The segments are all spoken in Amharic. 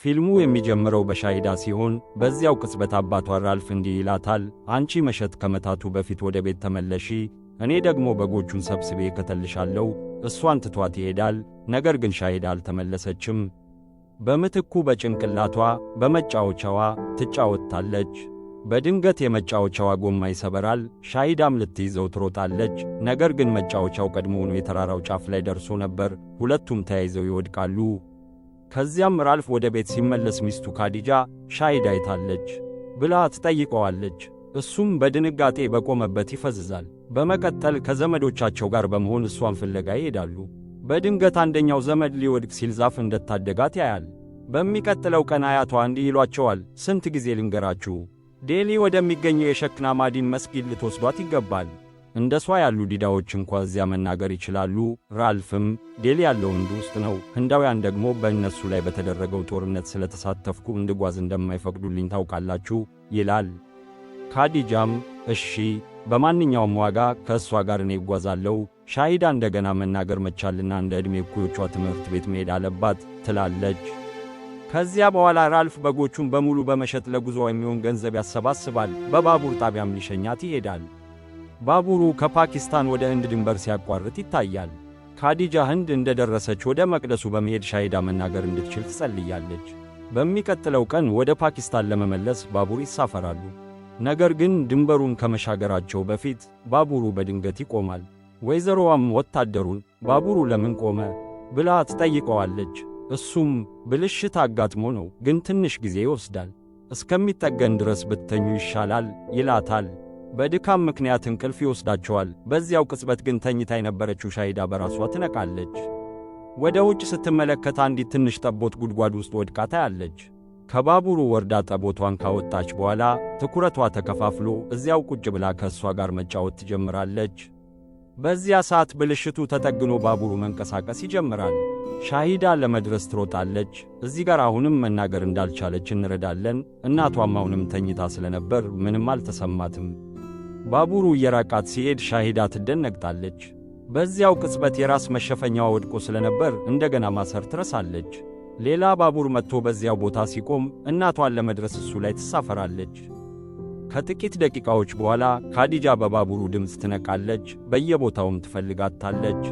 ፊልሙ የሚጀምረው በሻሂዳ ሲሆን በዚያው ቅጽበት አባቷ ራልፍ እንዲህ ይላታል፣ አንቺ መሸት ከመታቱ በፊት ወደ ቤት ተመለሺ፣ እኔ ደግሞ በጎቹን ሰብስቤ እከተልሻለሁ። እሷን ትቷት ይሄዳል። ነገር ግን ሻሂዳ አልተመለሰችም። በምትኩ በጭንቅላቷ በመጫወቻዋ ትጫወታለች። በድንገት የመጫወቻዋ ጎማ ይሰበራል። ሻሂዳም ልትይዘው ትሮጣለች። ነገር ግን መጫወቻው ቀድሞውኑ የተራራው ጫፍ ላይ ደርሶ ነበር። ሁለቱም ተያይዘው ይወድቃሉ። ከዚያም ራልፍ ወደ ቤት ሲመለስ ሚስቱ ካዲጃ ሻሂዳ አይታለች ብላ ትጠይቀዋለች። እሱም በድንጋጤ በቆመበት ይፈዝዛል። በመቀጠል ከዘመዶቻቸው ጋር በመሆን እሷን ፍለጋ ይሄዳሉ። በድንገት አንደኛው ዘመድ ሊወድቅ ሲል ዛፍ እንደታደጋት ያያል። በሚቀጥለው ቀን አያቷ እንዲህ ይሏቸዋል፣ ስንት ጊዜ ልንገራችሁ፣ ዴሊ ወደሚገኘው የሸክና ማዲን መስጊድ ልትወስዷት ይገባል። እንደሷ ያሉ ዲዳዎች እንኳ እዚያ መናገር ይችላሉ። ራልፍም ዴሊ ያለው ህንድ ውስጥ ነው፣ ህንዳውያን ደግሞ በእነሱ ላይ በተደረገው ጦርነት ስለተሳተፍኩ እንድጓዝ እንደማይፈቅዱልኝ ታውቃላችሁ ይላል። ካዲጃም እሺ፣ በማንኛውም ዋጋ ከእሷ ጋር እኔ እጓዛለሁ። ሻሂዳ እንደገና መናገር መቻልና እንደ ዕድሜ እኩዮቿ ትምህርት ቤት መሄድ አለባት ትላለች። ከዚያ በኋላ ራልፍ በጎቹን በሙሉ በመሸጥ ለጉዞ የሚሆን ገንዘብ ያሰባስባል። በባቡር ጣቢያም ሊሸኛት ይሄዳል። ባቡሩ ከፓኪስታን ወደ ህንድ ድንበር ሲያቋርጥ ይታያል። ካዲጃ ህንድ እንደደረሰች ወደ መቅደሱ በመሄድ ሻሂዳ መናገር እንድትችል ትጸልያለች። በሚቀጥለው ቀን ወደ ፓኪስታን ለመመለስ ባቡር ይሳፈራሉ። ነገር ግን ድንበሩን ከመሻገራቸው በፊት ባቡሩ በድንገት ይቆማል። ወይዘሮዋም ወታደሩን ባቡሩ ለምን ቆመ ብላ ትጠይቀዋለች። እሱም ብልሽት አጋጥሞ ነው፣ ግን ትንሽ ጊዜ ይወስዳል፣ እስከሚጠገን ድረስ ብትተኙ ይሻላል ይላታል። በድካም ምክንያት እንቅልፍ ይወስዳቸዋል። በዚያው ቅጽበት ግን ተኝታ የነበረችው ሻሂዳ በራሷ ትነቃለች። ወደ ውጭ ስትመለከት አንዲት ትንሽ ጠቦት ጉድጓድ ውስጥ ወድቃ ታያለች። ከባቡሩ ወርዳ ጠቦቷን ካወጣች በኋላ ትኩረቷ ተከፋፍሎ እዚያው ቁጭ ብላ ከእሷ ጋር መጫወት ትጀምራለች። በዚያ ሰዓት ብልሽቱ ተጠግኖ ባቡሩ መንቀሳቀስ ይጀምራል። ሻሂዳ ለመድረስ ትሮጣለች። እዚህ ጋር አሁንም መናገር እንዳልቻለች እንረዳለን። እናቷም አሁንም ተኝታ ስለነበር ምንም አልተሰማትም። ባቡሩ እየራቃት ሲሄድ ሻሂዳ ትደነግጣለች። በዚያው ቅጽበት የራስ መሸፈኛዋ ወድቆ ስለነበር እንደገና ማሰር ትረሳለች። ሌላ ባቡር መጥቶ በዚያው ቦታ ሲቆም እናቷን ለመድረስ እሱ ላይ ትሳፈራለች። ከጥቂት ደቂቃዎች በኋላ ካዲጃ በባቡሩ ድምፅ ትነቃለች። በየቦታውም ትፈልጋታለች።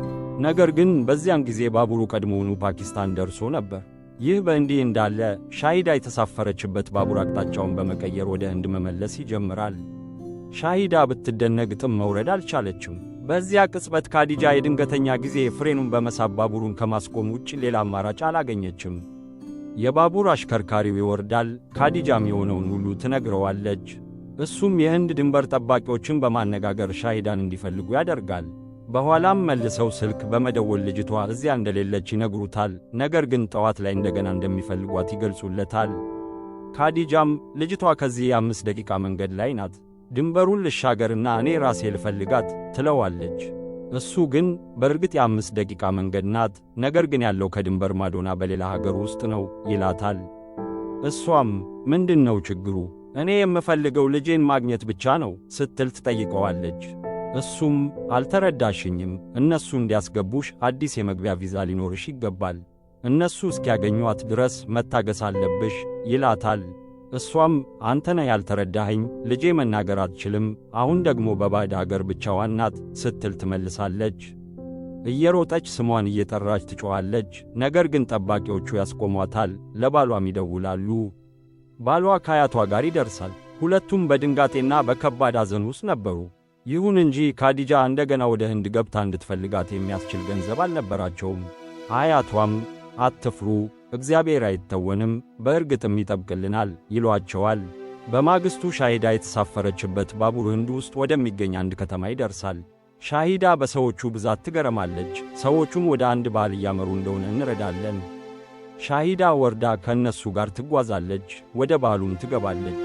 ነገር ግን በዚያን ጊዜ ባቡሩ ቀድሞውኑ ፓኪስታን ደርሶ ነበር። ይህ በእንዲህ እንዳለ ሻሂዳ የተሳፈረችበት ባቡር አቅጣጫውን በመቀየር ወደ ህንድ መመለስ ይጀምራል። ሻሂዳ ብትደነግጥም መውረድ አልቻለችም። በዚያ ቅጽበት ካዲጃ የድንገተኛ ጊዜ ፍሬኑን በመሳብ ባቡሩን ከማስቆም ውጭ ሌላ አማራጭ አላገኘችም። የባቡር አሽከርካሪው ይወርዳል። ካዲጃም የሆነውን ሁሉ ትነግረዋለች። እሱም የህንድ ድንበር ጠባቂዎችን በማነጋገር ሻሂዳን እንዲፈልጉ ያደርጋል። በኋላም መልሰው ስልክ በመደወል ልጅቷ እዚያ እንደሌለች ይነግሩታል። ነገር ግን ጠዋት ላይ እንደገና እንደሚፈልጓት ይገልጹለታል። ካዲጃም ልጅቷ ከዚህ የ5 ደቂቃ መንገድ ላይ ናት፣ ድንበሩን ልሻገርና እኔ ራሴ ልፈልጋት ትለዋለች። እሱ ግን በእርግጥ የ5 ደቂቃ መንገድ ናት፣ ነገር ግን ያለው ከድንበር ማዶና በሌላ ሀገር ውስጥ ነው ይላታል። እሷም ምንድነው ችግሩ? እኔ የምፈልገው ልጄን ማግኘት ብቻ ነው ስትል ትጠይቀዋለች። እሱም አልተረዳሽኝም፣ እነሱ እንዲያስገቡሽ አዲስ የመግቢያ ቪዛ ሊኖርሽ ይገባል፣ እነሱ እስኪያገኟት ድረስ መታገስ አለብሽ ይላታል። እሷም አንተነ ያልተረዳኸኝ፣ ልጄ መናገር አትችልም፣ አሁን ደግሞ በባዕድ አገር ብቻዋን ናት ስትል ትመልሳለች። እየሮጠች ስሟን እየጠራች ትጮኻለች። ነገር ግን ጠባቂዎቹ ያስቆሟታል። ለባሏም ይደውላሉ። ባሏ ከአያቷ ጋር ይደርሳል። ሁለቱም በድንጋጤና በከባድ ሐዘን ውስጥ ነበሩ። ይሁን እንጂ ካዲጃ እንደገና ወደ ህንድ ገብታ እንድትፈልጋት የሚያስችል ገንዘብ አልነበራቸውም። አያቷም አትፍሩ፣ እግዚአብሔር አይተወንም፣ በእርግጥም ይጠብቅልናል ይሏቸዋል። በማግስቱ ሻሂዳ የተሳፈረችበት ባቡር ህንድ ውስጥ ወደሚገኝ አንድ ከተማ ይደርሳል። ሻሂዳ በሰዎቹ ብዛት ትገረማለች። ሰዎቹም ወደ አንድ ባህል እያመሩ እንደሆነ እንረዳለን። ሻሂዳ ወርዳ ከእነሱ ጋር ትጓዛለች። ወደ ባህሉም ትገባለች።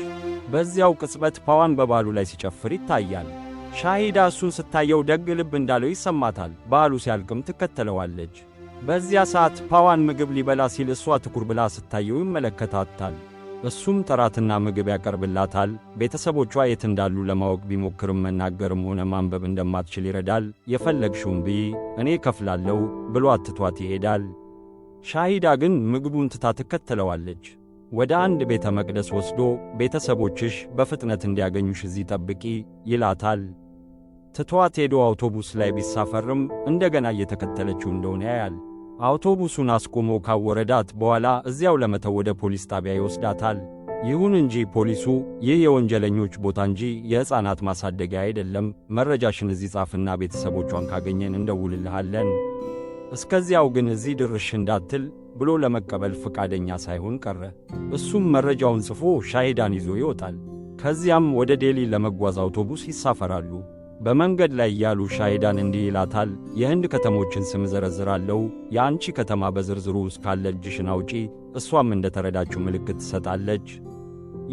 በዚያው ቅጽበት ፓዋን በባሉ ላይ ሲጨፍር ይታያል። ሻሂዳ እሱን ስታየው ደግ ልብ እንዳለው ይሰማታል። ባህሉ ሲያልቅም ትከተለዋለች። በዚያ ሰዓት ፓዋን ምግብ ሊበላ ሲል እሷ ትኩር ብላ ስታየው ይመለከታታል። እሱም ጥራትና ምግብ ያቀርብላታል። ቤተሰቦቿ የት እንዳሉ ለማወቅ ቢሞክርም መናገርም ሆነ ማንበብ እንደማትችል ይረዳል። የፈለግሽውን ብይ፣ እኔ ከፍላለሁ ብሎ አትቷት ይሄዳል። ሻሂዳ ግን ምግቡን ትታ ትከተለዋለች። ወደ አንድ ቤተ መቅደስ ወስዶ ቤተሰቦችሽ በፍጥነት እንዲያገኙሽ እዚህ ጠብቂ ይላታል። ትቷት ሄዶ አውቶቡስ ላይ ቢሳፈርም እንደገና እየተከተለችው እንደሆነ ያያል። አውቶቡሱን አስቆሞ ካወረዳት በኋላ እዚያው ለመተው ወደ ፖሊስ ጣቢያ ይወስዳታል። ይሁን እንጂ ፖሊሱ ይህ የወንጀለኞች ቦታ እንጂ የሕፃናት ማሳደጊያ አይደለም፣ መረጃሽን እዚህ ጻፍና ቤተሰቦቿን ካገኘን እንደውልልሃለን፣ እስከዚያው ግን እዚህ ድርሽ እንዳትል ብሎ ለመቀበል ፍቃደኛ ሳይሆን ቀረ። እሱም መረጃውን ጽፎ ሻሂዳን ይዞ ይወጣል። ከዚያም ወደ ዴሊ ለመጓዝ አውቶቡስ ይሳፈራሉ። በመንገድ ላይ ያሉ ሻሂዳን እንዲህ ይላታል፣ የህንድ ከተሞችን ስም ዘረዝራለሁ፣ የአንቺ ከተማ በዝርዝሩ ውስጥ ካለ እጅሽን አውጪ። እሷም እንደተረዳችው ምልክት ትሰጣለች።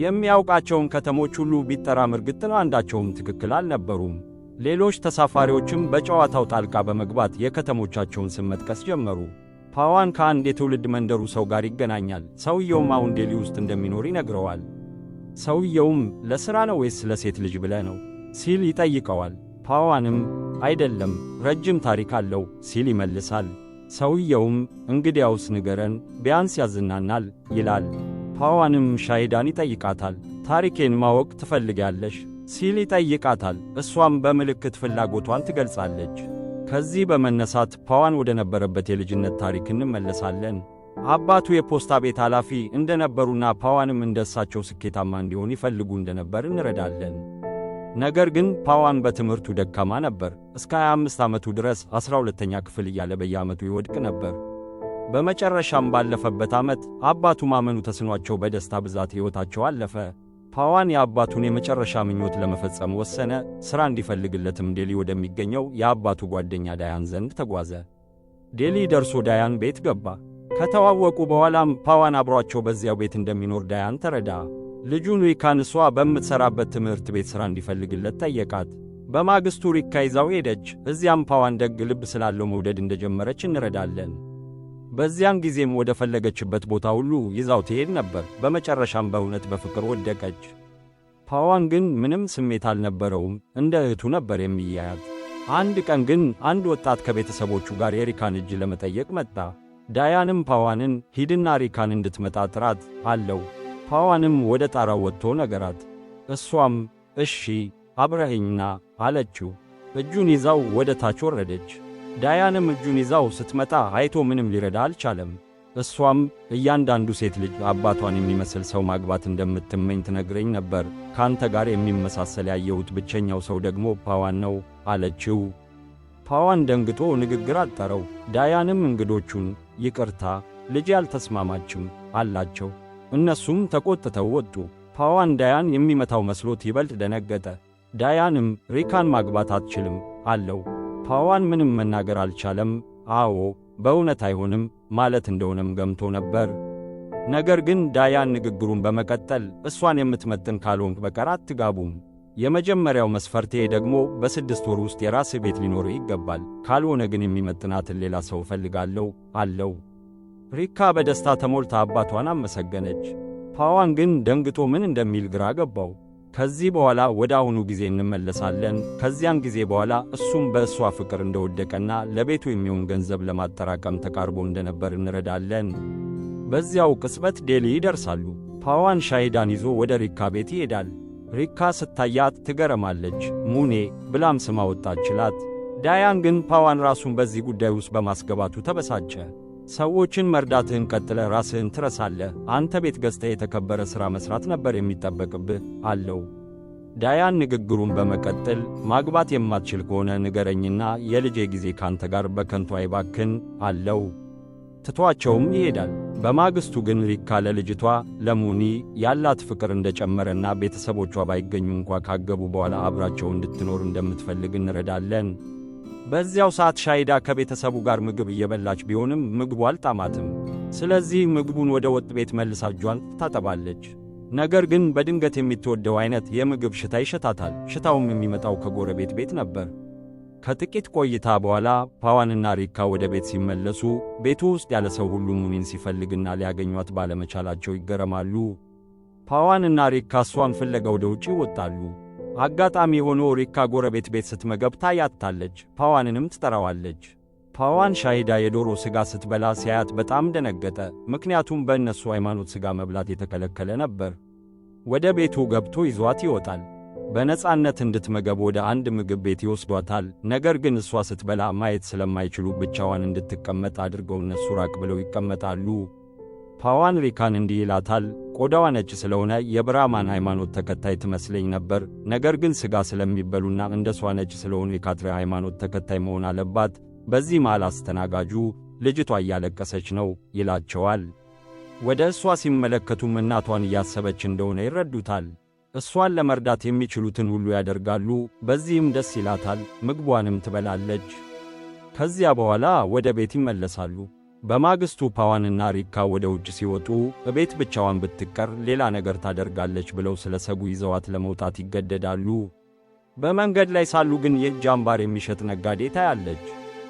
የሚያውቃቸውን ከተሞች ሁሉ ቢጠራም እርግጥ ነው አንዳቸውም ትክክል አልነበሩም። ሌሎች ተሳፋሪዎችም በጨዋታው ጣልቃ በመግባት የከተሞቻቸውን ስም መጥቀስ ጀመሩ። ፓዋን ከአንድ የትውልድ መንደሩ ሰው ጋር ይገናኛል። ሰውየውም አሁን ዴሊ ውስጥ እንደሚኖር ይነግረዋል። ሰውየውም ለሥራ ነው ወይስ ለሴት ልጅ ብለህ ነው ሲል ይጠይቀዋል። ፓዋንም አይደለም ረጅም ታሪክ አለው ሲል ይመልሳል። ሰውየውም እንግዲያውስ ንገረን ቢያንስ ያዝናናል ይላል። ፓዋንም ሻሂዳን ይጠይቃታል። ታሪኬን ማወቅ ትፈልጊያለሽ ሲል ይጠይቃታል። እሷም በምልክት ፍላጎቷን ትገልጻለች። ከዚህ በመነሳት ፓዋን ወደ ነበረበት የልጅነት ታሪክ እንመለሳለን። አባቱ የፖስታ ቤት ኃላፊ እንደነበሩና ፓዋንም እንደሳቸው ስኬታማ እንዲሆን ይፈልጉ እንደነበር እንረዳለን። ነገር ግን ፓዋን በትምህርቱ ደካማ ነበር። እስከ 25 ዓመቱ ድረስ 12ኛ ክፍል እያለ በየዓመቱ ይወድቅ ነበር። በመጨረሻም ባለፈበት ዓመት አባቱ ማመኑ ተስኗቸው በደስታ ብዛት ሕይወታቸው አለፈ። ፓዋን የአባቱን የመጨረሻ ምኞት ለመፈጸም ወሰነ። ሥራ እንዲፈልግለትም ዴሊ ወደሚገኘው የአባቱ ጓደኛ ዳያን ዘንድ ተጓዘ። ዴሊ ደርሶ ዳያን ቤት ገባ። ከተዋወቁ በኋላም ፓዋን አብሯቸው በዚያው ቤት እንደሚኖር ዳያን ተረዳ። ልጁን ሪካን እሷ በምትሠራበት ትምህርት ቤት ሥራ እንዲፈልግለት ጠየቃት። በማግስቱ ሪካ ይዛው ሄደች። እዚያም ፓዋን ደግ ልብ ስላለው መውደድ እንደጀመረች እንረዳለን። በዚያን ጊዜም ወደ ፈለገችበት ቦታ ሁሉ ይዛው ትሄድ ነበር። በመጨረሻም በእውነት በፍቅር ወደቀች። ፓዋን ግን ምንም ስሜት አልነበረውም፣ እንደ እህቱ ነበር የሚያያት። አንድ ቀን ግን አንድ ወጣት ከቤተሰቦቹ ጋር የሪካን እጅ ለመጠየቅ መጣ። ዳያንም ፓዋንን ሂድና ሪካን እንድትመጣ ጥራት አለው። ፓዋንም ወደ ጣራው ወጥቶ ነገራት። እሷም እሺ አብረኸኝና አለችው። እጁን ይዛው ወደ ታች ወረደች። ዳያንም እጁን ይዛው ስትመጣ አይቶ ምንም ሊረዳ አልቻለም። እሷም እያንዳንዱ ሴት ልጅ አባቷን የሚመስል ሰው ማግባት እንደምትመኝ ትነግረኝ ነበር። ካንተ ጋር የሚመሳሰል ያየሁት ብቸኛው ሰው ደግሞ ፓዋን ነው አለችው። ፓዋን ደንግጦ ንግግር አጠረው። ዳያንም እንግዶቹን ይቅርታ ልጄ አልተስማማችም አላቸው። እነሱም ተቆጥተው ወጡ። ፓዋን ዳያን የሚመታው መስሎት ይበልጥ ደነገጠ። ዳያንም ሪካን ማግባት አትችልም አለው። ፓዋን ምንም መናገር አልቻለም። አዎ በእውነት አይሆንም ማለት እንደሆነም ገምቶ ነበር። ነገር ግን ዳያን ንግግሩን በመቀጠል እሷን የምትመጥን ካልሆንክ በቀር አትጋቡም። የመጀመሪያው መስፈርቴ ደግሞ በ6 ወር ውስጥ የራስህ ቤት ሊኖርህ ይገባል፣ ካልሆነ ግን የሚመጥናትን ሌላ ሰው እፈልጋለሁ አለው። ሪካ በደስታ ተሞልታ አባቷን አመሰገነች። ፓዋን ግን ደንግጦ ምን እንደሚል ግራ ገባው። ከዚህ በኋላ ወደ አሁኑ ጊዜ እንመለሳለን። ከዚያን ጊዜ በኋላ እሱም በእሷ ፍቅር እንደወደቀና ለቤቱ የሚሆን ገንዘብ ለማጠራቀም ተቃርቦ እንደነበር እንረዳለን። በዚያው ቅጽበት ዴሊ ይደርሳሉ። ፓዋን ሻሂዳን ይዞ ወደ ሪካ ቤት ይሄዳል። ሪካ ስታያት ትገረማለች። ሙኔ ብላም ስም አወጣችላት። ዳያን ግን ፓዋን ራሱን በዚህ ጉዳይ ውስጥ በማስገባቱ ተበሳጨ። ሰዎችን መርዳትህን ቀጥለ ራስህን ትረሳለህ። አንተ ቤት ገዝተህ የተከበረ ሥራ መሥራት ነበር የሚጠበቅብህ አለው። ዳያን ንግግሩን በመቀጠል ማግባት የማትችል ከሆነ ንገረኝና የልጄ ጊዜ ካንተ ጋር በከንቱ አይባክን አለው። ትቷቸውም ይሄዳል። በማግስቱ ግን ሪካ ለልጅቷ ለሙኒ ያላት ፍቅር እንደጨመረና ቤተሰቦቿ ባይገኙ እንኳ ካገቡ በኋላ አብራቸው እንድትኖር እንደምትፈልግ እንረዳለን። በዚያው ሰዓት ሻሂዳ ከቤተሰቡ ጋር ምግብ እየበላች ቢሆንም ምግቡ አልጣማትም። ስለዚህ ምግቡን ወደ ወጥ ቤት መልሳ እጇን ታጠባለች። ነገር ግን በድንገት የምትወደው አይነት የምግብ ሽታ ይሸታታል። ሽታውም የሚመጣው ከጎረቤት ቤት ነበር። ከጥቂት ቆይታ በኋላ ፓዋንና ሪካ ወደ ቤት ሲመለሱ ቤቱ ውስጥ ያለ ሰው ሁሉ ሙኒን ሲፈልግና ሊያገኟት ባለመቻላቸው ይገረማሉ። ፓዋንና ሪካ እሷን ፍለጋ ወደ ውጪ ይወጣሉ። አጋጣሚ ሆኖ ሪካ ጎረቤት ቤት ስትመገብ ታያታለች። ፓዋንንም ትጠራዋለች። ፓዋን ሻሂዳ የዶሮ ሥጋ ስትበላ ሲያያት በጣም ደነገጠ። ምክንያቱም በእነሱ ሃይማኖት ሥጋ መብላት የተከለከለ ነበር። ወደ ቤቱ ገብቶ ይዟት ይወጣል። በነጻነት እንድትመገብ ወደ አንድ ምግብ ቤት ይወስዷታል። ነገር ግን እሷ ስትበላ ማየት ስለማይችሉ ብቻዋን እንድትቀመጥ አድርገው እነሱ ራቅ ብለው ይቀመጣሉ። ፓዋን ሪካን እንዲህ ይላታል፣ ቆዳዋ ነጭ ስለሆነ የብራማን ሃይማኖት ተከታይ ትመስለኝ ነበር። ነገር ግን ሥጋ ስለሚበሉና እንደሷ ነጭ ስለሆኑ የካትራ ሃይማኖት ተከታይ መሆን አለባት። በዚህ መሃል አስተናጋጁ ልጅቷ እያለቀሰች ነው ይላቸዋል። ወደ እሷ ሲመለከቱም እናቷን እያሰበች እንደሆነ ይረዱታል። እሷን ለመርዳት የሚችሉትን ሁሉ ያደርጋሉ። በዚህም ደስ ይላታል። ምግቧንም ትበላለች። ከዚያ በኋላ ወደ ቤት ይመለሳሉ። በማግስቱ ፓዋንና ሪካ ወደ ውጭ ሲወጡ እቤት ብቻዋን ብትቀር ሌላ ነገር ታደርጋለች ብለው ስለሰጉ ይዘዋት ለመውጣት ይገደዳሉ። በመንገድ ላይ ሳሉ ግን የእጅ አምባር የሚሸጥ ነጋዴ ታያለች።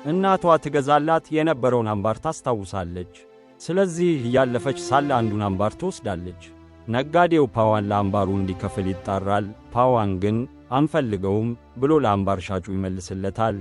እናቷ ትገዛላት የነበረውን አምባር ታስታውሳለች። ስለዚህ እያለፈች ሳለ አንዱን አምባር ትወስዳለች። ነጋዴው ፓዋን ለአምባሩ እንዲከፍል ይጣራል። ፓዋን ግን አንፈልገውም ብሎ ለአምባር ሻጩ ይመልስለታል።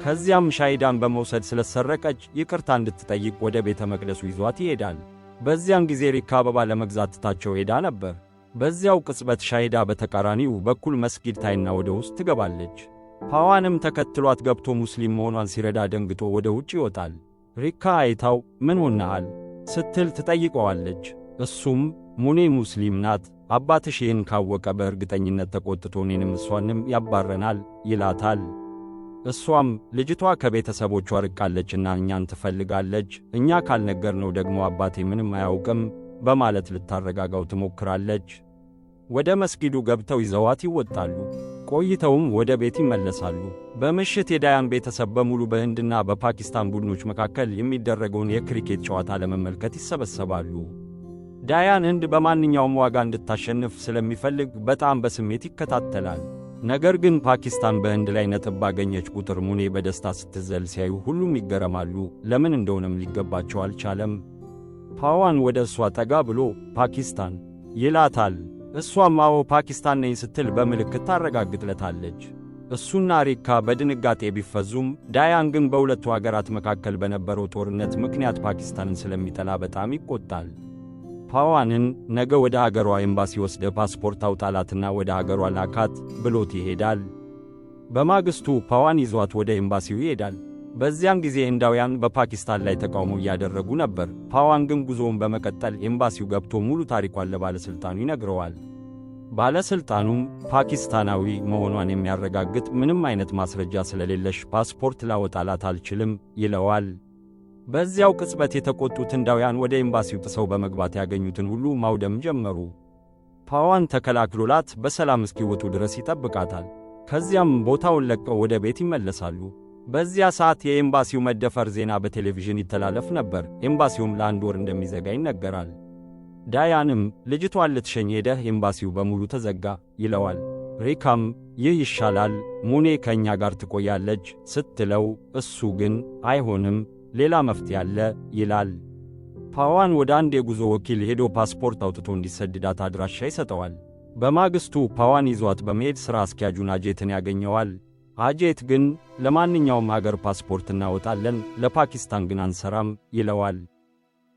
ከዚያም ሻሂዳን በመውሰድ ስለሰረቀች ይቅርታ እንድትጠይቅ ወደ ቤተ መቅደሱ ይዟት ይሄዳል። በዚያን ጊዜ ሪካ አበባ ለመግዛት ትታቸው ሄዳ ነበር። በዚያው ቅጽበት ሻሂዳ በተቃራኒው በኩል መስጊድ ታይና ወደ ውስጥ ትገባለች። ፓዋንም ተከትሏት ገብቶ ሙስሊም መሆኗን ሲረዳ ደንግጦ ወደ ውጭ ይወጣል። ሪካ አይታው ምን ሆነሃል ስትል ትጠይቀዋለች። እሱም ሙኔ ሙስሊም ናት፣ አባትሽ ይህን ካወቀ በእርግጠኝነት ተቆጥቶ እኔንም እሷንም ያባረናል ይላታል። እሷም ልጅቷ ከቤተሰቦቿ ርቃለችና እኛን ትፈልጋለች፣ እኛ ካልነገርነው ደግሞ አባቴ ምንም አያውቅም በማለት ልታረጋጋው ትሞክራለች። ወደ መስጊዱ ገብተው ይዘዋት ይወጣሉ። ቆይተውም ወደ ቤት ይመለሳሉ። በምሽት የዳያን ቤተሰብ በሙሉ በህንድና በፓኪስታን ቡድኖች መካከል የሚደረገውን የክሪኬት ጨዋታ ለመመልከት ይሰበሰባሉ። ዳያን ህንድ በማንኛውም ዋጋ እንድታሸንፍ ስለሚፈልግ በጣም በስሜት ይከታተላል። ነገር ግን ፓኪስታን በህንድ ላይ ነጥብ ባገኘች ቁጥር ሙኔ በደስታ ስትዘል ሲያዩ ሁሉም ይገረማሉ። ለምን እንደሆነም ሊገባቸው አልቻለም። ፓዋን ወደ እሷ ጠጋ ብሎ ፓኪስታን ይላታል። እሷም አዎ ፓኪስታን ነኝ ስትል በምልክት ታረጋግጥለታለች። እሱና ሪካ በድንጋጤ ቢፈዙም ዳያን ግን በሁለቱ አገራት መካከል በነበረው ጦርነት ምክንያት ፓኪስታንን ስለሚጠላ በጣም ይቆጣል። ፓዋንን ነገ ወደ አገሯ ኤምባሲ ወስደ ፓስፖርት አውጣላትና ወደ አገሯ ላካት ብሎት ይሄዳል። በማግስቱ ፓዋን ይዟት ወደ ኤምባሲው ይሄዳል። በዚያን ጊዜ ህንዳውያን በፓኪስታን ላይ ተቃውሞ እያደረጉ ነበር። ፓዋን ግን ጉዞውን በመቀጠል ኤምባሲው ገብቶ ሙሉ ታሪኳን ለባለሥልጣኑ ይነግረዋል። ባለሥልጣኑም ፓኪስታናዊ መሆኗን የሚያረጋግጥ ምንም አይነት ማስረጃ ስለሌለሽ ፓስፖርት ላወጣላት አልችልም ይለዋል። በዚያው ቅጽበት የተቆጡት ህንዳውያን ወደ ኤምባሲው ጥሰው በመግባት ያገኙትን ሁሉ ማውደም ጀመሩ። ፓዋን ተከላክሎላት በሰላም እስኪወጡ ድረስ ይጠብቃታል። ከዚያም ቦታውን ለቀው ወደ ቤት ይመለሳሉ። በዚያ ሰዓት የኤምባሲው መደፈር ዜና በቴሌቪዥን ይተላለፍ ነበር። ኤምባሲውም ለአንድ ወር እንደሚዘጋ ይነገራል። ዳያንም ልጅቷን ልትሸኝ ሄደህ ኤምባሲው በሙሉ ተዘጋ ይለዋል። ሪካም ይህ ይሻላል፣ ሙኔ ከእኛ ጋር ትቆያለች ስትለው እሱ ግን አይሆንም ሌላ መፍትሄ አለ ይላል። ፓዋን ወደ አንድ የጉዞ ወኪል ሄዶ ፓስፖርት አውጥቶ እንዲሰድዳት አድራሻ ይሰጠዋል። በማግስቱ ፓዋን ይዟት በመሄድ ሥራ አስኪያጁን አጄትን ያገኘዋል። አጄት ግን ለማንኛውም አገር ፓስፖርት እናወጣለን፣ ለፓኪስታን ግን አንሰራም ይለዋል።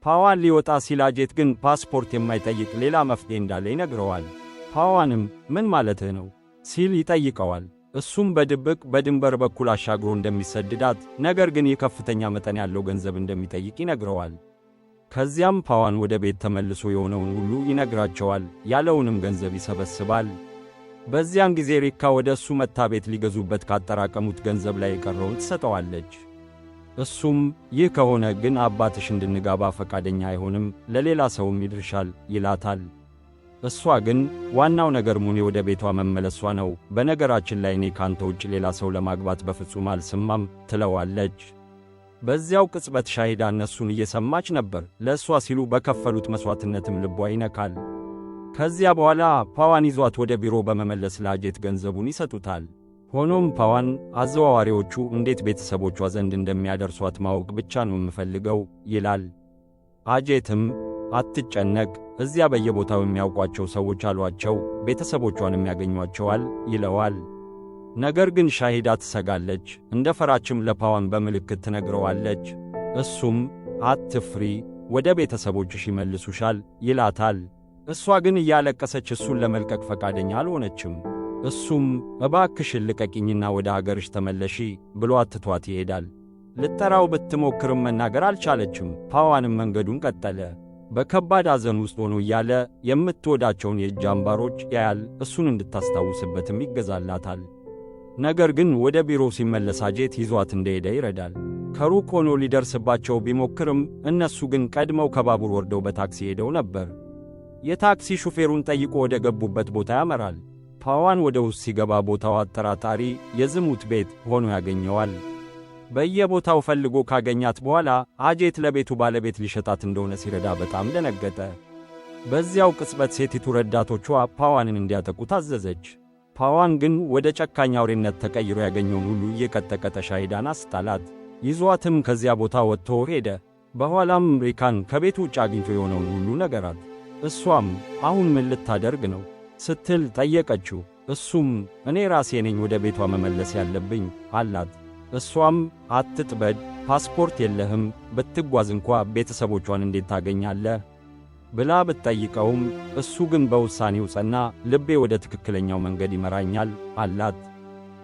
ፓዋን ሊወጣ ሲል አጄት ግን ፓስፖርት የማይጠይቅ ሌላ መፍትሄ እንዳለ ይነግረዋል። ፓዋንም ምን ማለትህ ነው ሲል ይጠይቀዋል። እሱም በድብቅ በድንበር በኩል አሻግሮ እንደሚሰድዳት፣ ነገር ግን የከፍተኛ መጠን ያለው ገንዘብ እንደሚጠይቅ ይነግረዋል። ከዚያም ፓዋን ወደ ቤት ተመልሶ የሆነውን ሁሉ ይነግራቸዋል። ያለውንም ገንዘብ ይሰበስባል። በዚያን ጊዜ ሪካ ወደ እሱ መታ ቤት ሊገዙበት ካጠራቀሙት ገንዘብ ላይ የቀረውን ትሰጠዋለች። እሱም ይህ ከሆነ ግን አባትሽ እንድንጋባ ፈቃደኛ አይሆንም፣ ለሌላ ሰውም ይድርሻል ይላታል። እሷ ግን ዋናው ነገር ሙኔ ወደ ቤቷ መመለሷ ነው፣ በነገራችን ላይ እኔ ካንተ ውጭ ሌላ ሰው ለማግባት በፍጹም አልስማም ትለዋለች። በዚያው ቅጽበት ሻሂዳ እነሱን እየሰማች ነበር። ለእሷ ሲሉ በከፈሉት መሥዋዕትነትም ልቧ ይነካል። ከዚያ በኋላ ፓዋን ይዟት ወደ ቢሮ በመመለስ ለአጄት ገንዘቡን ይሰጡታል። ሆኖም ፓዋን አዘዋዋሪዎቹ እንዴት ቤተሰቦቿ ዘንድ እንደሚያደርሷት ማወቅ ብቻ ነው የምፈልገው ይላል። አጄትም አትጨነቅ፣ እዚያ በየቦታው የሚያውቋቸው ሰዎች አሏቸው፣ ቤተሰቦቿንም ያገኟቸዋል ይለዋል። ነገር ግን ሻሂዳ ትሰጋለች። እንደ ፈራችም ለፓዋን በምልክት ትነግረዋለች። እሱም አትፍሪ፣ ወደ ቤተሰቦችሽ ይመልሱሻል ይላታል። እሷ ግን እያለቀሰች እሱን ለመልቀቅ ፈቃደኛ አልሆነችም። እሱም እባክሽን ልቀቂኝና ወደ አገርሽ ተመለሺ ብሎ አትቷት ይሄዳል። ልጠራው ብትሞክርም መናገር አልቻለችም። ፓዋንም መንገዱን ቀጠለ። በከባድ ሐዘን ውስጥ ሆኖ እያለ የምትወዳቸውን የእጅ አምባሮች ያያል። እሱን እንድታስታውስበትም ይገዛላታል። ነገር ግን ወደ ቢሮ ሲመለስ አጄት ይዟት እንደሄደ ይረዳል። ከሩቅ ሆኖ ሊደርስባቸው ቢሞክርም እነሱ ግን ቀድመው ከባቡር ወርደው በታክሲ ሄደው ነበር። የታክሲ ሹፌሩን ጠይቆ ወደ ገቡበት ቦታ ያመራል። ፓዋን ወደ ውስጥ ሲገባ ቦታው አጠራጣሪ የዝሙት ቤት ሆኖ ያገኘዋል። በየቦታው ፈልጎ ካገኛት በኋላ አጄት ለቤቱ ባለቤት ሊሸጣት እንደሆነ ሲረዳ በጣም ደነገጠ። በዚያው ቅጽበት ሴቲቱ ረዳቶቿ ፓዋንን እንዲያጠቁ ታዘዘች። ፓዋን ግን ወደ ጨካኝ አውሬነት ተቀይሮ ያገኘውን ሁሉ እየቀጠቀጠ ሻሂዳን አስጣላት። ይዟትም ከዚያ ቦታ ወጥቶ ሄደ። በኋላም ሪካን ከቤቱ ውጭ አግኝቶ የሆነውን ሁሉ ነገራት። እሷም አሁን ምን ልታደርግ ነው ስትል ጠየቀችው። እሱም እኔ ራሴ ነኝ ወደ ቤቷ መመለስ ያለብኝ አላት። እሷም አትጥበድ፣ ፓስፖርት የለህም፣ ብትጓዝ እንኳ ቤተሰቦቿን እንዴት ታገኛለህ ብላ ብትጠይቀውም እሱ ግን በውሳኔው ጸና። ልቤ ወደ ትክክለኛው መንገድ ይመራኛል አላት።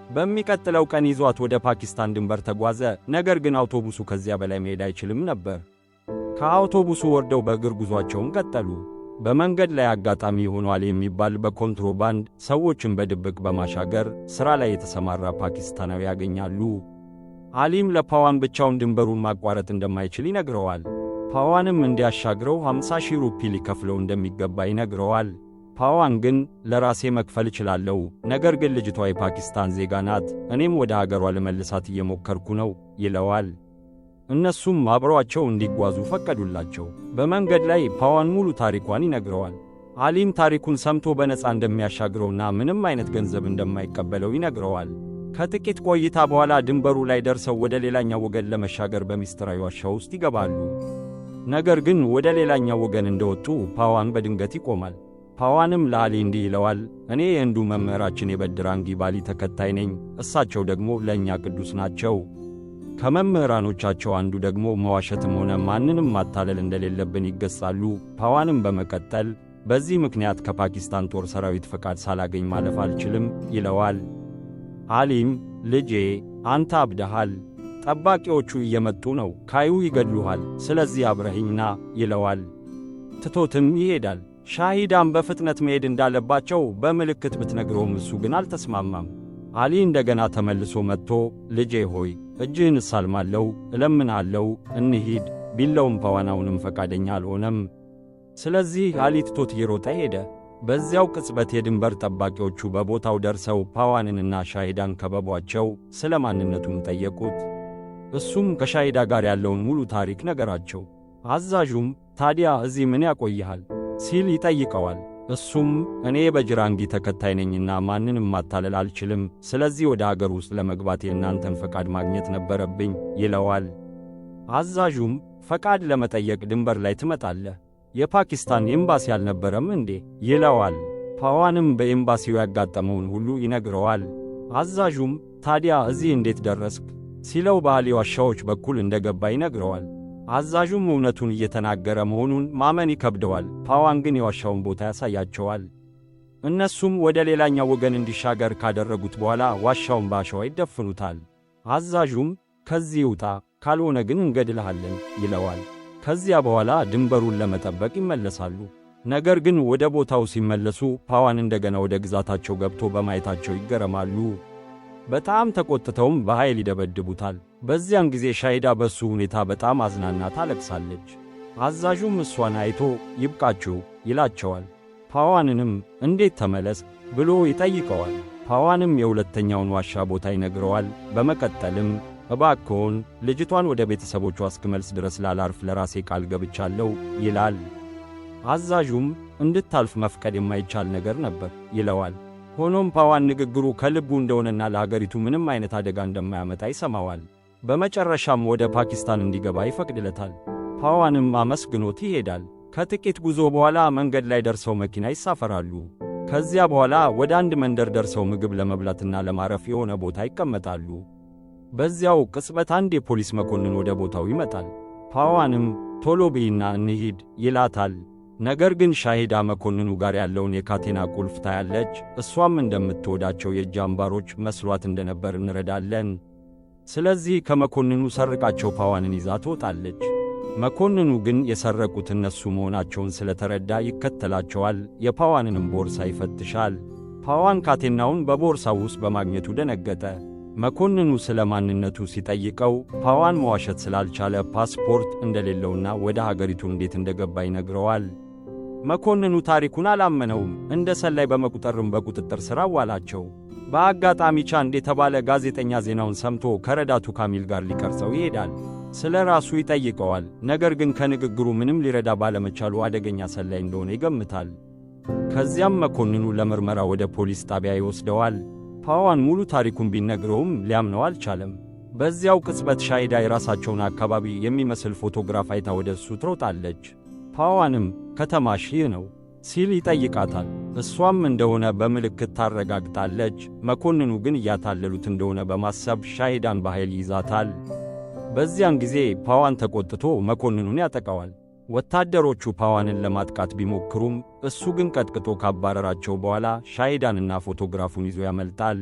በሚቀጥለው ቀን ይዟት ወደ ፓኪስታን ድንበር ተጓዘ። ነገር ግን አውቶቡሱ ከዚያ በላይ መሄድ አይችልም ነበር። ከአውቶቡሱ ወርደው በእግር ጉዟቸውን ቀጠሉ። በመንገድ ላይ አጋጣሚ ሆኗል የሚባል በኮንትሮባንድ ሰዎችን በድብቅ በማሻገር ሥራ ላይ የተሰማራ ፓኪስታናዊ ያገኛሉ። አሊም ለፓዋን ብቻውን ድንበሩን ማቋረጥ እንደማይችል ይነግረዋል። ፓዋንም እንዲያሻግረው 50,000 ሩፒ ሊከፍለው እንደሚገባ ይነግረዋል። ፓዋን ግን ለራሴ መክፈል እችላለሁ፣ ነገር ግን ልጅቷ የፓኪስታን ዜጋ ናት፣ እኔም ወደ አገሯ ለመልሳት እየሞከርኩ ነው ይለዋል። እነሱም አብረዋቸው እንዲጓዙ ፈቀዱላቸው። በመንገድ ላይ ፓዋን ሙሉ ታሪኳን ይነግረዋል። አሊም ታሪኩን ሰምቶ በነፃ እንደሚያሻግረውና ምንም አይነት ገንዘብ እንደማይቀበለው ይነግረዋል። ከጥቂት ቆይታ በኋላ ድንበሩ ላይ ደርሰው ወደ ሌላኛው ወገን ለመሻገር በሚስጥራዊ ዋሻ ውስጥ ይገባሉ። ነገር ግን ወደ ሌላኛው ወገን እንደወጡ ፓዋን በድንገት ይቆማል። ፓዋንም ለአሊ እንዲህ ይለዋል፣ እኔ የህንዱ መምህራችን የበድራንጊ ባሊ ተከታይ ነኝ። እሳቸው ደግሞ ለእኛ ቅዱስ ናቸው። ከመምህራኖቻቸው አንዱ ደግሞ መዋሸትም ሆነ ማንንም ማታለል እንደሌለብን ይገሳሉ። ፓዋንም በመቀጠል በዚህ ምክንያት ከፓኪስታን ጦር ሰራዊት ፈቃድ ሳላገኝ ማለፍ አልችልም ይለዋል። አሊም ልጄ አንተ አብደሃል፣ ጠባቂዎቹ እየመጡ ነው፣ ካዩ ይገድሉሃል፣ ስለዚህ አብረኸኝና ይለዋል። ትቶትም ይሄዳል። ሻሂዳም በፍጥነት መሄድ እንዳለባቸው በምልክት ብትነግረውም እሱ ግን አልተስማማም። አሊ እንደገና ተመልሶ መጥቶ ልጄ ሆይ እጅህን እሳልማለሁ፣ እለምናለሁ፣ እንሂድ ቢለውም ፓዋናውንም ፈቃደኛ አልሆነም። ስለዚህ አሊ ትቶት እየሮጠ ሄደ። በዚያው ቅጽበት የድንበር ጠባቂዎቹ በቦታው ደርሰው ፓዋንንና ሻሂዳን ከበቧቸው። ስለ ማንነቱም ጠየቁት። እሱም ከሻሂዳ ጋር ያለውን ሙሉ ታሪክ ነገራቸው። አዛዡም ታዲያ እዚህ ምን ያቆይሃል ሲል ይጠይቀዋል። እሱም እኔ በጅራንጊ ተከታይ ነኝና ማንንም ማታለል አልችልም፣ ስለዚህ ወደ አገር ውስጥ ለመግባት የእናንተን ፈቃድ ማግኘት ነበረብኝ ይለዋል። አዛዡም ፈቃድ ለመጠየቅ ድንበር ላይ ትመጣለህ፣ የፓኪስታን ኤምባሲ አልነበረም እንዴ ይለዋል። ፓዋንም በኤምባሲው ያጋጠመውን ሁሉ ይነግረዋል። አዛዡም ታዲያ እዚህ እንዴት ደረስክ ሲለው በአሊ ዋሻዎች በኩል እንደገባ ይነግረዋል። አዛዡም እውነቱን እየተናገረ መሆኑን ማመን ይከብደዋል። ፓዋን ግን የዋሻውን ቦታ ያሳያቸዋል። እነሱም ወደ ሌላኛው ወገን እንዲሻገር ካደረጉት በኋላ ዋሻውን በአሸዋ ይደፍኑታል። አዛዡም ከዚህ ውጣ፣ ካልሆነ ግን እንገድልሃለን ይለዋል። ከዚያ በኋላ ድንበሩን ለመጠበቅ ይመለሳሉ። ነገር ግን ወደ ቦታው ሲመለሱ ፓዋን እንደገና ወደ ግዛታቸው ገብቶ በማየታቸው ይገረማሉ። በጣም ተቆጥተውም በኃይል ይደበድቡታል። በዚያን ጊዜ ሻሂዳ በሱ ሁኔታ በጣም አዝናና ታለቅሳለች። አዛዡም እሷን አይቶ ይብቃችሁ ይላቸዋል። ፓዋንንም እንዴት ተመለስ ብሎ ይጠይቀዋል። ፓዋንም የሁለተኛውን ዋሻ ቦታ ይነግረዋል። በመቀጠልም እባክዎን ልጅቷን ወደ ቤተሰቦቿ እስክመልስ ድረስ ላላርፍ ለራሴ ቃል ገብቻለሁ ይላል። አዛዡም እንድታልፍ መፍቀድ የማይቻል ነገር ነበር ይለዋል። ሆኖም ፓዋን ንግግሩ ከልቡ እንደሆነና ለአገሪቱ ምንም አይነት አደጋ እንደማያመጣ ይሰማዋል። በመጨረሻም ወደ ፓኪስታን እንዲገባ ይፈቅድለታል። ፓዋንም አመስግኖት ይሄዳል። ከጥቂት ጉዞ በኋላ መንገድ ላይ ደርሰው መኪና ይሳፈራሉ። ከዚያ በኋላ ወደ አንድ መንደር ደርሰው ምግብ ለመብላትና ለማረፍ የሆነ ቦታ ይቀመጣሉ። በዚያው ቅጽበት አንድ የፖሊስ መኮንን ወደ ቦታው ይመጣል። ፓዋንም ቶሎ በይና እንሂድ ይላታል። ነገር ግን ሻሂዳ መኮንኑ ጋር ያለውን የካቴና ቁልፍ ታያለች። እሷም እንደምትወዳቸው የእጅ አምባሮች መስሏት እንደነበር እንረዳለን። ስለዚህ ከመኮንኑ ሰርቃቸው ፓዋንን ይዛ ትወጣለች። መኮንኑ ግን የሰረቁት እነሱ መሆናቸውን ስለተረዳ ይከተላቸዋል። የፓዋንንም ቦርሳ ይፈትሻል። ፓዋን ካቴናውን በቦርሳው ውስጥ በማግኘቱ ደነገጠ። መኮንኑ ስለ ማንነቱ ሲጠይቀው ፓዋን መዋሸት ስላልቻለ ፓስፖርት እንደሌለውና ወደ ሀገሪቱ እንዴት እንደገባ ይነግረዋል። መኮንኑ ታሪኩን አላመነውም። እንደ ሰላይ በመቁጠርም በቁጥጥር ሥር አዋላቸው። በአጋጣሚ ቻንድ የተባለ ጋዜጠኛ ዜናውን ሰምቶ ከረዳቱ ካሚል ጋር ሊቀርጸው ይሄዳል። ስለ ራሱ ይጠይቀዋል። ነገር ግን ከንግግሩ ምንም ሊረዳ ባለመቻሉ አደገኛ ሰላይ እንደሆነ ይገምታል። ከዚያም መኮንኑ ለምርመራ ወደ ፖሊስ ጣቢያ ይወስደዋል። ፓዋን ሙሉ ታሪኩን ቢነግረውም ሊያምነው አልቻለም። በዚያው ቅጽበት ሻሂዳ የራሳቸውን አካባቢ የሚመስል ፎቶግራፍ አይታ ወደ እሱ ትሮጣለች። ፓዋንም ከተማሽ ይህ ነው ሲል ይጠይቃታል። እሷም እንደሆነ በምልክት ታረጋግጣለች። መኮንኑ ግን እያታለሉት እንደሆነ በማሰብ ሻሂዳን በኃይል ይይዛታል። በዚያን ጊዜ ፓዋን ተቆጥቶ መኮንኑን ያጠቃዋል። ወታደሮቹ ፓዋንን ለማጥቃት ቢሞክሩም እሱ ግን ቀጥቅጦ ካባረራቸው በኋላ ሻሂዳንና ፎቶግራፉን ይዞ ያመልጣል።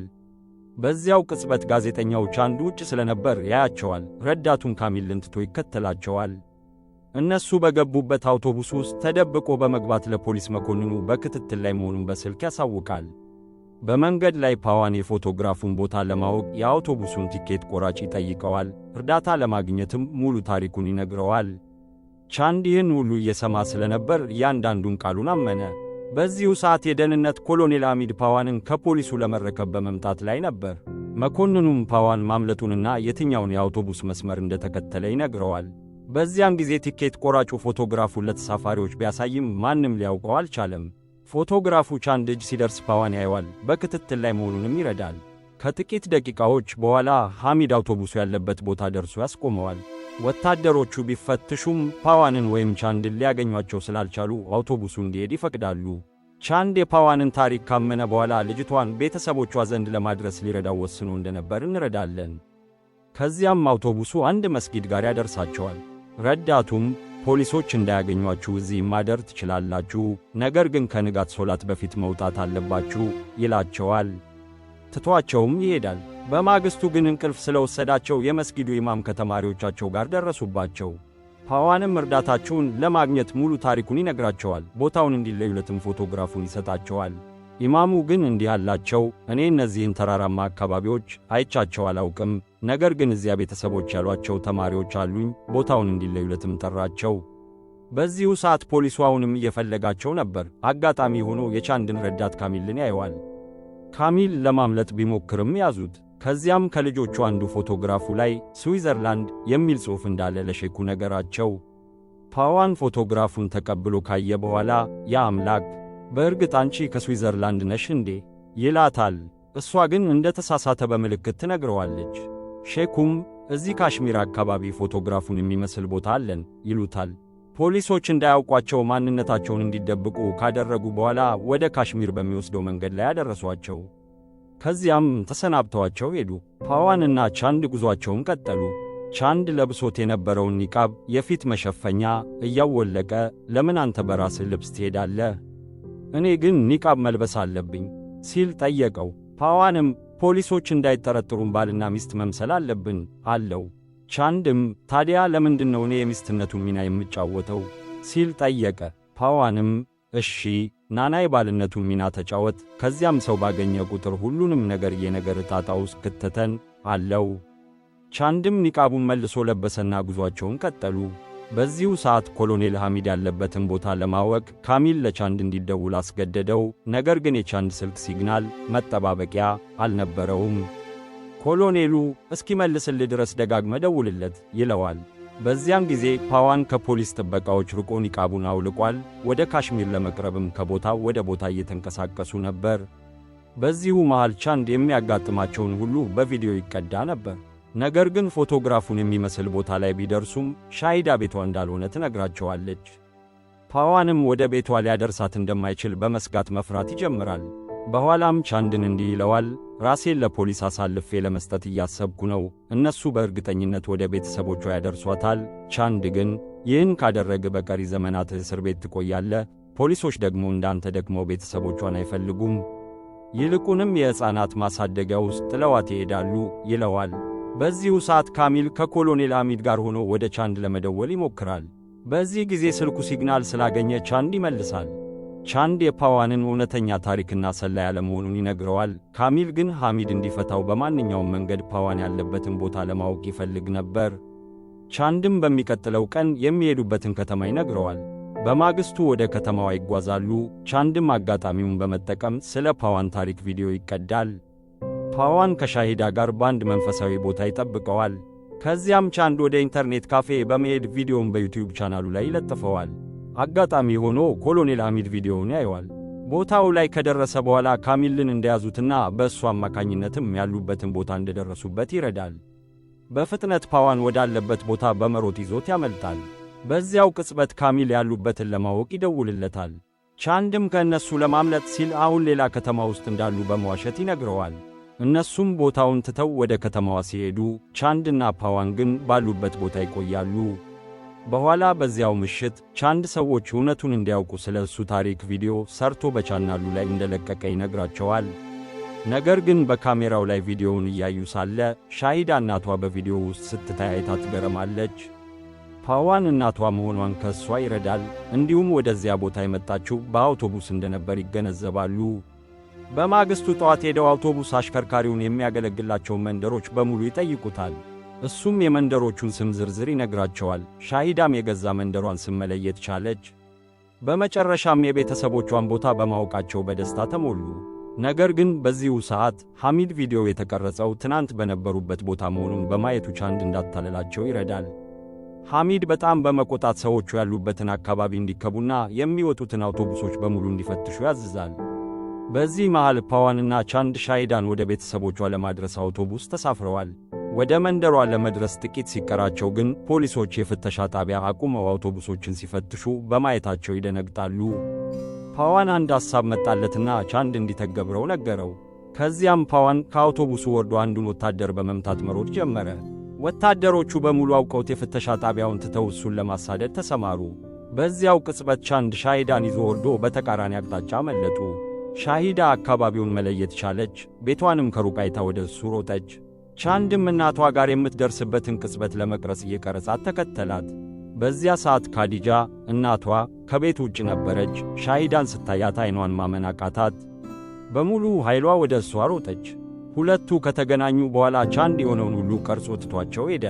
በዚያው ቅጽበት ጋዜጠኛው ቻንድ ውጭ ስለነበር ያያቸዋል። ረዳቱን ካሚልን ትቶ ይከተላቸዋል። እነሱ በገቡበት አውቶቡስ ውስጥ ተደብቆ በመግባት ለፖሊስ መኮንኑ በክትትል ላይ መሆኑን በስልክ ያሳውቃል። በመንገድ ላይ ፓዋን የፎቶግራፉን ቦታ ለማወቅ የአውቶቡሱን ቲኬት ቆራጭ ይጠይቀዋል። እርዳታ ለማግኘትም ሙሉ ታሪኩን ይነግረዋል። ቻንድ ይህን ሁሉ እየሰማ ስለነበር እያንዳንዱን ቃሉን አመነ። በዚሁ ሰዓት የደህንነት ኮሎኔል አሚድ ፓዋንን ከፖሊሱ ለመረከብ በመምጣት ላይ ነበር። መኮንኑም ፓዋን ማምለጡንና የትኛውን የአውቶቡስ መስመር እንደተከተለ ይነግረዋል። በዚያን ጊዜ ቲኬት ቆራጩ ፎቶግራፉን ለተሳፋሪዎች ቢያሳይም ማንም ሊያውቀው አልቻለም። ፎቶግራፉ ቻንድ እጅ ሲደርስ ፓዋን ያየዋል። በክትትል ላይ መሆኑንም ይረዳል። ከጥቂት ደቂቃዎች በኋላ ሐሚድ አውቶቡሱ ያለበት ቦታ ደርሶ ያስቆመዋል። ወታደሮቹ ቢፈትሹም ፓዋንን ወይም ቻንድን ሊያገኟቸው ስላልቻሉ አውቶቡሱ እንዲሄድ ይፈቅዳሉ። ቻንድ የፓዋንን ታሪክ ካመነ በኋላ ልጅቷን ቤተሰቦቿ ዘንድ ለማድረስ ሊረዳው ወስኖ እንደነበር እንረዳለን። ከዚያም አውቶቡሱ አንድ መስጊድ ጋር ያደርሳቸዋል። ረዳቱም ፖሊሶች እንዳያገኟችሁ እዚህ ማደር ትችላላችሁ፣ ነገር ግን ከንጋት ሶላት በፊት መውጣት አለባችሁ ይላቸዋል። ትቷቸውም ይሄዳል። በማግስቱ ግን እንቅልፍ ስለወሰዳቸው የመስጊዱ ኢማም ከተማሪዎቻቸው ጋር ደረሱባቸው። ፓዋንም እርዳታቸውን ለማግኘት ሙሉ ታሪኩን ይነግራቸዋል። ቦታውን እንዲለዩለትም ፎቶግራፉን ይሰጣቸዋል። ኢማሙ ግን እንዲህ አላቸው፣ እኔ እነዚህን ተራራማ አካባቢዎች አይቻቸው አላውቅም፣ ነገር ግን እዚያ ቤተሰቦች ያሏቸው ተማሪዎች አሉኝ። ቦታውን እንዲለዩለትም ጠራቸው። በዚሁ ሰዓት ፖሊሱ አሁንም እየፈለጋቸው ነበር። አጋጣሚ ሆኖ የቻንድን ረዳት ካሚልን ያየዋል። ካሚል ለማምለጥ ቢሞክርም ያዙት። ከዚያም ከልጆቹ አንዱ ፎቶግራፉ ላይ ስዊዘርላንድ የሚል ጽሑፍ እንዳለ ለሼኩ ነገራቸው። ፓዋን ፎቶግራፉን ተቀብሎ ካየ በኋላ ያ አምላክ በእርግጥ አንቺ ከስዊዘርላንድ ነሽ እንዴ ይላታል። እሷ ግን እንደ ተሳሳተ በምልክት ትነግረዋለች። ሼኩም እዚህ ካሽሚር አካባቢ ፎቶግራፉን የሚመስል ቦታ አለን ይሉታል። ፖሊሶች እንዳያውቋቸው ማንነታቸውን እንዲደብቁ ካደረጉ በኋላ ወደ ካሽሚር በሚወስደው መንገድ ላይ ያደረሷቸው። ከዚያም ተሰናብተዋቸው ሄዱ። ፓዋንና ቻንድ ጉዟቸውን ቀጠሉ። ቻንድ ለብሶት የነበረውን ኒቃብ የፊት መሸፈኛ እያወለቀ ለምን አንተ በራስህ ልብስ ትሄዳለህ? እኔ ግን ኒቃብ መልበስ አለብኝ ሲል ጠየቀው። ፓዋንም ፖሊሶች እንዳይጠረጥሩን ባልና ሚስት መምሰል አለብን አለው። ቻንድም ታዲያ ለምንድነው እኔ የሚስትነቱን ሚና የምጫወተው ሲል ጠየቀ። ፓዋንም እሺ ናና የባልነቱን ሚና ተጫወት፣ ከዚያም ሰው ባገኘ ቁጥር ሁሉንም ነገር የነገር ጣጣ ውስጥ ከተተን አለው። ቻንድም ኒቃቡን መልሶ ለበሰና ጉዟቸውን ቀጠሉ። በዚሁ ሰዓት ኮሎኔል ሐሚድ ያለበትን ቦታ ለማወቅ ካሚል ለቻንድ እንዲደውል አስገደደው። ነገር ግን የቻንድ ስልክ ሲግናል መጠባበቂያ አልነበረውም። ኮሎኔሉ እስኪመልስልህ ድረስ ደጋግመ ደውልለት ይለዋል። በዚያን ጊዜ ፓዋን ከፖሊስ ጥበቃዎች ርቆ ኒቃቡን አውልቋል። ወደ ካሽሚር ለመቅረብም ከቦታ ወደ ቦታ እየተንቀሳቀሱ ነበር። በዚሁ መሃል ቻንድ የሚያጋጥማቸውን ሁሉ በቪዲዮ ይቀዳ ነበር። ነገር ግን ፎቶግራፉን የሚመስል ቦታ ላይ ቢደርሱም ሻሂዳ ቤቷ እንዳልሆነ ትነግራቸዋለች። ፓዋንም ወደ ቤቷ ሊያደርሳት እንደማይችል በመስጋት መፍራት ይጀምራል። በኋላም ቻንድን እንዲህ ይለዋል፣ ራሴን ለፖሊስ አሳልፌ ለመስጠት እያሰብኩ ነው። እነሱ በእርግጠኝነት ወደ ቤተሰቦቿ ያደርሷታል። ቻንድ ግን ይህን ካደረግ በቀሪ ዘመናት እስር ቤት ትቆያለህ። ፖሊሶች ደግሞ እንዳንተ ደግሞ ቤተሰቦቿን አይፈልጉም። ይልቁንም የሕፃናት ማሳደጊያ ውስጥ ጥለዋት ይሄዳሉ ይለዋል። በዚሁ ሰዓት ካሚል ከኮሎኔል ሐሚድ ጋር ሆኖ ወደ ቻንድ ለመደወል ይሞክራል። በዚህ ጊዜ ስልኩ ሲግናል ስላገኘ ቻንድ ይመልሳል። ቻንድ የፓዋንን እውነተኛ ታሪክና ሰላይ ያለመሆኑን ይነግረዋል። ካሚል ግን ሐሚድ እንዲፈታው በማንኛውም መንገድ ፓዋን ያለበትን ቦታ ለማወቅ ይፈልግ ነበር። ቻንድም በሚቀጥለው ቀን የሚሄዱበትን ከተማ ይነግረዋል። በማግስቱ ወደ ከተማዋ ይጓዛሉ። ቻንድም አጋጣሚውን በመጠቀም ስለ ፓዋን ታሪክ ቪዲዮ ይቀዳል። ፓዋን ከሻሂዳ ጋር በአንድ መንፈሳዊ ቦታ ይጠብቀዋል። ከዚያም ቻንድ ወደ ኢንተርኔት ካፌ በመሄድ ቪዲዮውን በዩቲዩብ ቻናሉ ላይ ይለጥፈዋል። አጋጣሚ ሆኖ ኮሎኔል ሐሚድ ቪዲዮውን ያየዋል። ቦታው ላይ ከደረሰ በኋላ ካሚልን እንደያዙትና በእሱ አማካኝነትም ያሉበትን ቦታ እንደደረሱበት ይረዳል። በፍጥነት ፓዋን ወዳለበት ቦታ በመሮጥ ይዞት ያመልጣል። በዚያው ቅጽበት ካሚል ያሉበትን ለማወቅ ይደውልለታል። ቻንድም ከእነሱ ለማምለጥ ሲል አሁን ሌላ ከተማ ውስጥ እንዳሉ በመዋሸት ይነግረዋል። እነሱም ቦታውን ትተው ወደ ከተማዋ ሲሄዱ ቻንድና ፓዋን ግን ባሉበት ቦታ ይቆያሉ። በኋላ በዚያው ምሽት ቻንድ ሰዎች እውነቱን እንዲያውቁ ስለ እሱ ታሪክ ቪዲዮ ሰርቶ በቻናሉ ላይ እንደለቀቀ ይነግራቸዋል። ነገር ግን በካሜራው ላይ ቪዲዮውን እያዩ ሳለ ሻሂዳ እናቷ በቪዲዮ ውስጥ ስትታይ አይታ ትገረማለች። ፓዋን እናቷ መሆኗን ከእሷ ይረዳል። እንዲሁም ወደዚያ ቦታ የመጣችው በአውቶቡስ እንደነበር ይገነዘባሉ። በማግስቱ ጠዋት ሄደው አውቶቡስ አሽከርካሪውን የሚያገለግላቸውን መንደሮች በሙሉ ይጠይቁታል። እሱም የመንደሮቹን ስም ዝርዝር ይነግራቸዋል። ሻሂዳም የገዛ መንደሯን ስም መለየት ቻለች። በመጨረሻም የቤተሰቦቿን ቦታ በማወቃቸው በደስታ ተሞሉ። ነገር ግን በዚሁ ሰዓት ሐሚድ ቪዲዮ የተቀረጸው ትናንት በነበሩበት ቦታ መሆኑን በማየቱ ቻንድ እንዳታለላቸው ይረዳል። ሐሚድ በጣም በመቆጣት ሰዎቹ ያሉበትን አካባቢ እንዲከቡና የሚወጡትን አውቶቡሶች በሙሉ እንዲፈትሹ ያዝዛል። በዚህ መሃል ፓዋንና ቻንድ ሻሂዳን ወደ ቤተሰቦቿ ለማድረስ አውቶቡስ ተሳፍረዋል። ወደ መንደሯ ለመድረስ ጥቂት ሲቀራቸው ግን ፖሊሶች የፍተሻ ጣቢያ አቁመው አውቶቡሶችን ሲፈትሹ በማየታቸው ይደነግጣሉ። ፓዋን አንድ ሐሳብ መጣለትና ቻንድ እንዲተገብረው ነገረው። ከዚያም ፓዋን ከአውቶቡሱ ወርዶ አንዱን ወታደር በመምታት መሮጥ ጀመረ። ወታደሮቹ በሙሉ አውቀውት የፍተሻ ጣቢያውን ትተው እሱን ለማሳደድ ተሰማሩ። በዚያው ቅጽበት ቻንድ ሻሂዳን ይዞ ወርዶ በተቃራኒ አቅጣጫ መለጡ። ሻሂዳ አካባቢውን መለየት ቻለች። ቤቷንም ከሩቅ አይታ ወደ እሱ ሮጠች። ቻንድም እናቷ ጋር የምትደርስበትን ቅጽበት ለመቅረጽ እየቀረጻት ተከተላት። በዚያ ሰዓት ካዲጃ እናቷ ከቤት ውጭ ነበረች። ሻሂዳን ስታያት ዓይኗን ማመን አቃታት። በሙሉ ኃይሏ ወደ እሷ ሮጠች። ሁለቱ ከተገናኙ በኋላ ቻንድ የሆነውን ሁሉ ቀርጾ ትቷቸው ሄደ።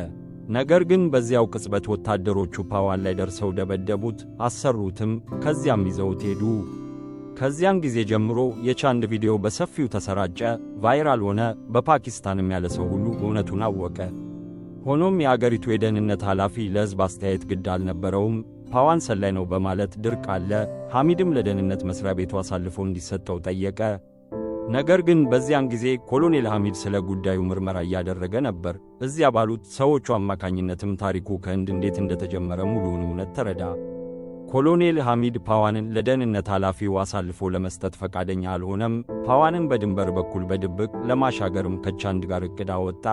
ነገር ግን በዚያው ቅጽበት ወታደሮቹ ፓዋን ላይ ደርሰው ደበደቡት፣ አሰሩትም። ከዚያም ይዘውት ሄዱ። ከዚያን ጊዜ ጀምሮ የቻንድ ቪዲዮ በሰፊው ተሰራጨ፣ ቫይራል ሆነ። በፓኪስታንም ያለ ሰው ሁሉ እውነቱን አወቀ። ሆኖም የአገሪቱ የደህንነት ኃላፊ ለሕዝብ አስተያየት ግድ አልነበረውም። ፓዋን ሰላይ ነው በማለት ድርቅ አለ። ሐሚድም ለደህንነት መሥሪያ ቤቱ አሳልፎ እንዲሰጠው ጠየቀ። ነገር ግን በዚያን ጊዜ ኮሎኔል ሐሚድ ስለ ጉዳዩ ምርመራ እያደረገ ነበር። እዚያ ባሉት ሰዎቹ አማካኝነትም ታሪኩ ከህንድ እንዴት እንደተጀመረ ሙሉውን እውነት ተረዳ። ኮሎኔል ሐሚድ ፓዋንን ለደህንነት ኃላፊው አሳልፎ ለመስጠት ፈቃደኛ አልሆነም። ፓዋንን በድንበር በኩል በድብቅ ለማሻገርም ከቻንድ ጋር ዕቅድ አወጣ።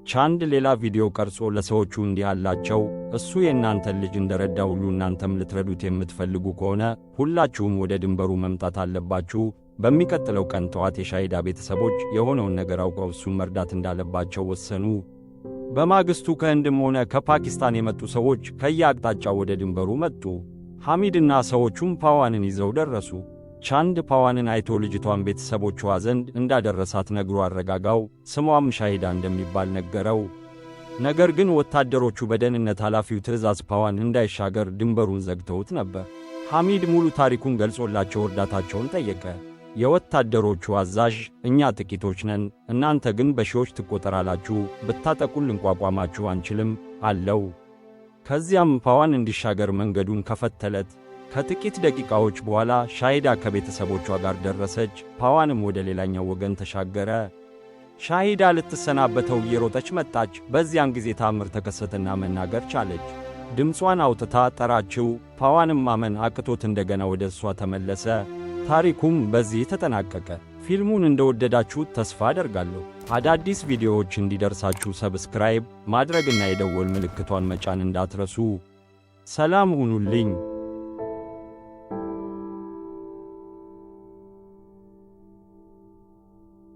ቻንድ ሌላ ቪዲዮ ቀርጾ ለሰዎቹ እንዲህ አላቸው፣ እሱ የእናንተን ልጅ እንደረዳ ሁሉ እናንተም ልትረዱት የምትፈልጉ ከሆነ ሁላችሁም ወደ ድንበሩ መምጣት አለባችሁ። በሚቀጥለው ቀን ጠዋት የሻሂዳ ቤተሰቦች የሆነውን ነገር አውቀው እሱን መርዳት እንዳለባቸው ወሰኑ። በማግስቱ ከህንድም ሆነ ከፓኪስታን የመጡ ሰዎች ከየአቅጣጫው ወደ ድንበሩ መጡ። ሐሚድና ሰዎቹም ፓዋንን ይዘው ደረሱ። ቻንድ ፓዋንን አይቶ ልጅቷን ቤተሰቦቿ ዘንድ እንዳደረሳት ነግሮ አረጋጋው። ስሟም ሻሂዳ እንደሚባል ነገረው። ነገር ግን ወታደሮቹ በደህንነት ኃላፊው ትዕዛዝ ፓዋን እንዳይሻገር ድንበሩን ዘግተውት ነበር። ሐሚድ ሙሉ ታሪኩን ገልጾላቸው እርዳታቸውን ጠየቀ። የወታደሮቹ አዛዥ እኛ ጥቂቶች ነን፣ እናንተ ግን በሺዎች ትቆጠራላችሁ፣ ብታጠቁን ልንቋቋማችሁ አንችልም አለው። ከዚያም ፓዋን እንዲሻገር መንገዱን ከፈተለት። ከጥቂት ደቂቃዎች በኋላ ሻሂዳ ከቤተሰቦቿ ጋር ደረሰች። ፓዋንም ወደ ሌላኛው ወገን ተሻገረ። ሻሂዳ ልትሰናበተው እየሮጠች መጣች። በዚያን ጊዜ ታምር ተከሰተና መናገር ቻለች። ድምጿን አውጥታ ጠራችው። ፓዋንም ማመን አቅቶት እንደገና ወደ እሷ ተመለሰ። ታሪኩም በዚህ ተጠናቀቀ። ፊልሙን እንደወደዳችሁት ተስፋ አደርጋለሁ። አዳዲስ ቪዲዮዎች እንዲደርሳችሁ ሰብስክራይብ ማድረግና የደወል ምልክቷን መጫን እንዳትረሱ። ሰላም ሁኑልኝ።